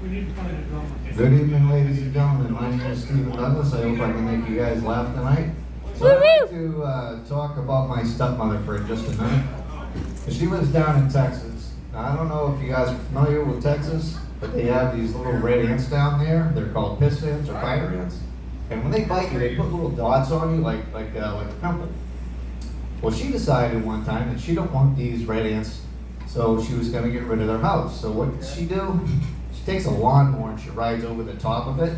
Good evening, ladies and gentlemen. My name is Stephen Douglas. I hope I can make you guys laugh tonight. So I'd like to talk about my stepmother for just a minute. She lives down in Texas. Now, I don't know if you guys are familiar with Texas, but they have these little red ants down there. They're called piss ants or fire ants. And when they bite you, they put little dots on you like a pimple. Well, she decided one time that she don't want these red ants, so she was going to get rid of their house. So what did she do? She takes a lawnmower and she rides over the top of it,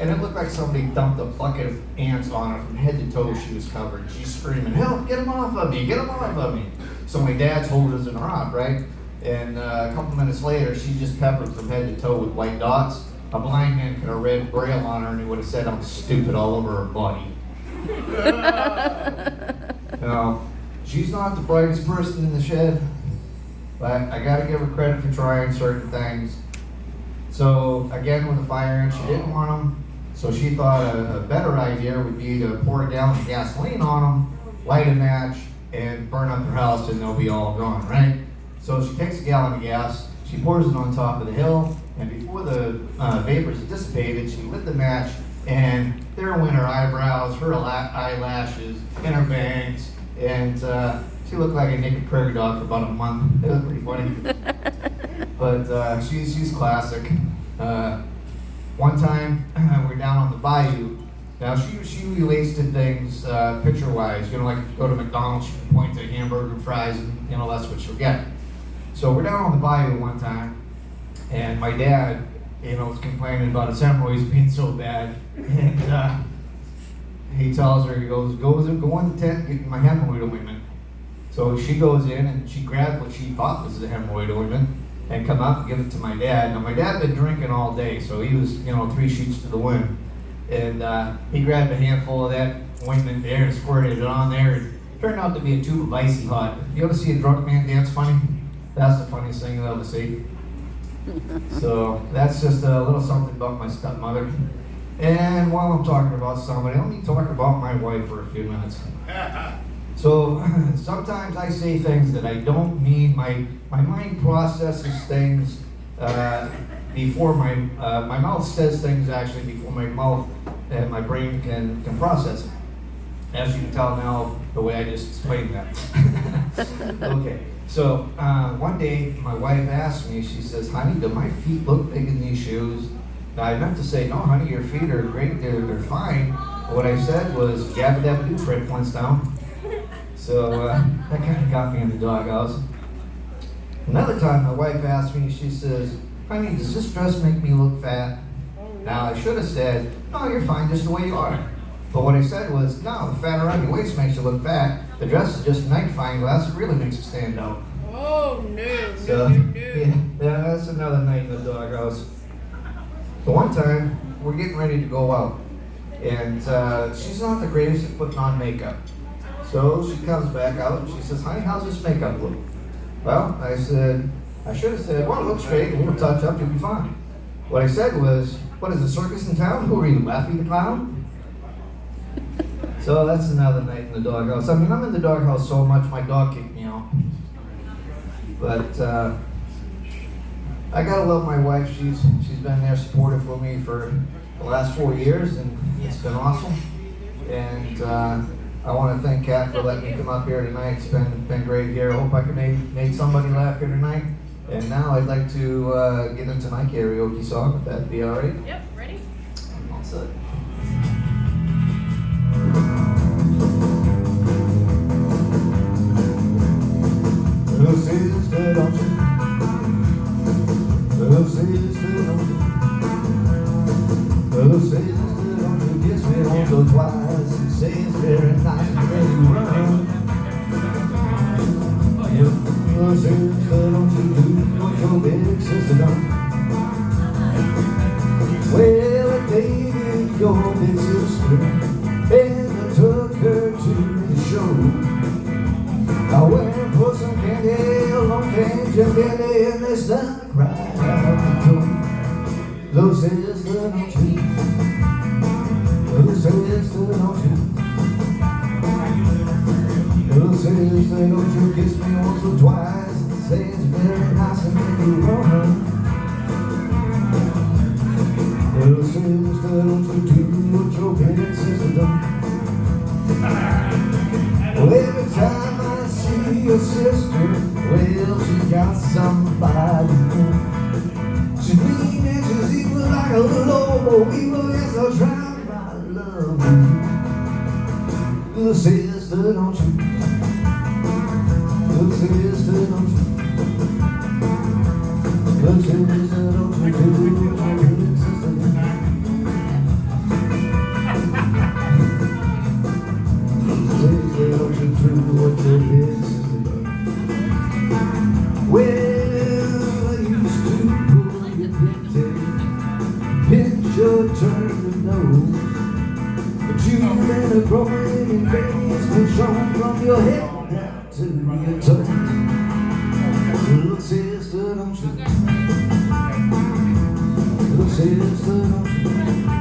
and it looked like somebody dumped a bucket of ants on her from head to toe. She was covered. She's screaming, "Help! Get them off of me! Get them off of me!" So my dad's holding her up, right? And a couple minutes later, she's just covered from head to toe with white dots. A blind man could have read Braille on her, and he would have said, "I'm stupid," all over her body. Now, she's not the brightest person in the shed, but I got to give her credit for trying certain things. So again, with the fire ants, she didn't want them, so she thought a better idea would be to pour a gallon of gasoline on them, light a match, and burn up her house, and they'll be all gone, right? So she takes a gallon of gas, she pours it on top of the hill, and before the vapors dissipated, she lit the match, and there went her eyebrows, her eyelashes, and her bangs, and she looked like a naked prairie dog for about a month. It was pretty funny. But she's classic. One time, we're down on the bayou. Now, she relates to things picture-wise. You know, like if you go to McDonald's, she can point to hamburger and fries, and, you know, that's what she'll get. So we're down on the bayou one time, and my dad, you know, was complaining about his hemorrhoids being so bad. And he tells her, he goes, go in the tent, get my hemorrhoid ointment. So she goes in and she grabs what she thought was the hemorrhoid ointment and come out and give it to my dad. Now my dad had been drinking all day, so he was, you know, 3 sheets to the wind. And he grabbed a handful of that ointment there and squirted it on there. It turned out to be a tube of icy hot. You ever see a drunk man dance funny? That's the funniest thing you'll ever see. So that's just a little something about my stepmother. And while I'm talking about somebody, let me talk about my wife for a few minutes. So sometimes I say things that I don't mean. My mind processes things before my mouth says things actually before my mouth and my brain can process it. As you can tell now, the way I just explained that. Okay, so one day my wife asked me, she says, "Honey, do my feet look big in these shoes?" Now I meant to say, "No, honey, your feet are great, they're fine." But what I said was, "Yabba dabba doo, Fred Flintstone." So that kind of got me in the doghouse. Another time my wife asked me, she says, "Honey, does this dress make me look fat?" Now I should have said, "No, you're fine just the way you are." But what I said was, "No, the fat around your waist makes you look fat. The dress is just a magnifying glass, it really makes you stand out." Oh, no, So, yeah, that's another night in the doghouse. So one time, we're getting ready to go out, and she's not the greatest at putting on makeup. So she comes back out and she says, "Honey, how's this makeup look?" Well, I should have said, "Well, it looks great, a little touch up, you'll be fine." What I said was, "What is the circus in town? Who are you, Laffy the Clown?" So that's another night in the doghouse. I mean, I'm in the doghouse so much, my dog kicked me out. But I gotta love my wife. She's been there supportive for me for the last 4 years, and it's been awesome. And I want to thank Kat for letting me come up here tonight. It's been great here. I hope I can make somebody laugh here tonight. And now I'd like to get into my karaoke song, if that'd be all right. Yep, ready? All set. Oh, sister, don't you? Oh, sister, don't you? Oh, sister, don't you kiss me once or twice and say it's very nice and ready to run. Oh, sister, don't you do what your big sister done? Well, baby, your big sister, and I took her to the show. I went and put some candy along Cajun candy and they stuck right out the door. Little sister, don't you? Little sister, don't you? Little sister, don't you kiss me once or twice and say it's very nice and make you run. sister, don't you do what your big sister done. Well, every time I see your sister, well, she got somebody new. She's mean and she's evil like a little evil. Yes, I'll try my love with you. Little sister, don't you? Little sister, don't you? Little sister, don't you do what your big sister done. Don't you do what your big sister done. Well, I used to pull your pigtail, pinch your turn nose, but you've been a growing and baby, it's been shown from your head down to your toes. Little sister, don't you? Little sister, don't you?